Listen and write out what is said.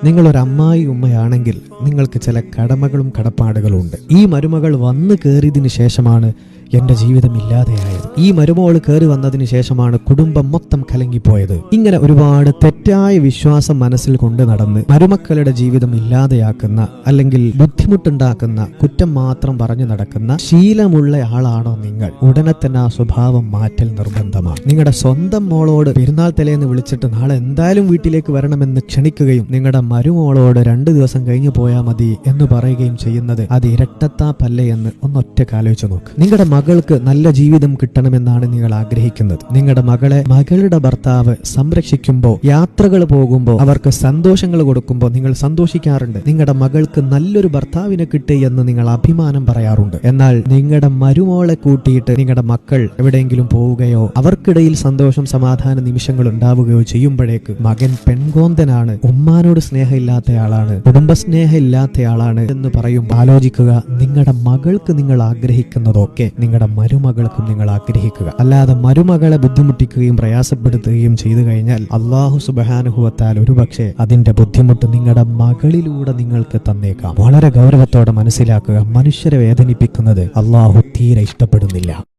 നിങ്ങളൊരു അമ്മായി ഉമ്മയാണെങ്കിൽ നിങ്ങൾക്ക് ചില കടമകളും കടപ്പാടുകളും ഉണ്ട്. ഈ മരുമകൾ വന്നു കയറിയതിനു ശേഷമാണ് എന്റെ ജീവിതം ഇല്ലാതെയായത്. ഈ മരുമോള് കയറി വന്നതിന് ശേഷമാണ് കുടുംബം മൊത്തം കലങ്ങിപ്പോയത്. ഇങ്ങനെ ഒരുപാട് തെറ്റായ വിശ്വാസം മനസ്സിൽ കൊണ്ട് നടന്ന് മരുമക്കളുടെ ജീവിതം ഇല്ലാതെയാക്കുന്ന, അല്ലെങ്കിൽ ബുദ്ധിമുട്ടുണ്ടാക്കുന്ന, കുറ്റം മാത്രം പറഞ്ഞു നടക്കുന്ന ശീലമുള്ള ആളാണോ നിങ്ങൾ? ഉടനെ തന്നെ ആ സ്വഭാവം മാറ്റൽ നിർബന്ധമാണ്. നിങ്ങളുടെ സ്വന്തം മോളോട് പെരുന്നാൾ തലേന്ന് വിളിച്ചിട്ട് നാളെ എന്തായാലും വീട്ടിലേക്ക് വരണമെന്ന് ക്ഷണിക്കുകയും നിങ്ങളുടെ മരുമോളോട് 2 ദിവസം കഴിഞ്ഞു പോയാൽ മതി എന്ന് പറയുകയും ചെയ്യുന്നത് അത് ഇരട്ടത്താപ്പല്ലേ എന്ന് ഒന്നൊറ്റ ആലോചിച്ച് നോക്ക്. നിങ്ങളുടെ മകൾക്ക് നല്ല ജീവിതം കിട്ടണമെന്നാണ് നിങ്ങൾ ആഗ്രഹിക്കുന്നത്. നിങ്ങളുടെ മകളുടെ ഭർത്താവ് സംരക്ഷിക്കുമ്പോൾ, യാത്രകൾ പോകുമ്പോൾ, അവർക്ക് സന്തോഷങ്ങൾ കൊടുക്കുമ്പോൾ നിങ്ങൾ സന്തോഷിക്കാറുണ്ട്. നിങ്ങളുടെ മകൾക്ക് നല്ലൊരു ഭർത്താവിനെ കിട്ടി എന്ന് നിങ്ങൾ അഭിമാനം പറയാറുണ്ട്. എന്നാൽ നിങ്ങളുടെ മരുമോളെ കൂട്ടിയിട്ട് നിങ്ങളുടെ മക്കൾ എവിടെയെങ്കിലും പോവുകയോ അവർക്കിടയിൽ സന്തോഷം സമാധാന നിമിഷങ്ങൾ ഉണ്ടാവുകയോ ചെയ്യുമ്പോഴേക്ക് മകൻ പെൺകോന്തനാണ്, ഉമ്മാനോട് സ്നേഹമില്ലാത്തയാളാണ്, കുടുംബസ്നേഹം ഇല്ലാത്തയാളാണ് എന്ന് പറയുമ്പോൾ ആലോചിക്കുക, നിങ്ങളുടെ മകൾക്ക് നിങ്ങൾ ആഗ്രഹിക്കുന്നതൊക്കെ നിങ്ങളുടെ മരുമകൾക്കും നിങ്ങൾ ആഗ്രഹിക്കുക. അല്ലാതെ മരുമകളെ ബുദ്ധിമുട്ടിക്കുകയും പ്രയാസപ്പെടുത്തുകയും ചെയ്തു കഴിഞ്ഞാൽ അല്ലാഹു സുബ്ഹാനഹു വ തആല ഒരുപക്ഷെ അതിന്റെ ബുദ്ധിമുട്ട് നിങ്ങളുടെ മകളിലൂടെ നിങ്ങൾക്ക് തന്നേക്കാം. വളരെ ഗൗരവത്തോടെ മനസ്സിലാക്കുക, മനുഷ്യരെ വേദനിപ്പിക്കുന്നത് അല്ലാഹു തീരെ ഇഷ്ടപ്പെടുന്നില്ല.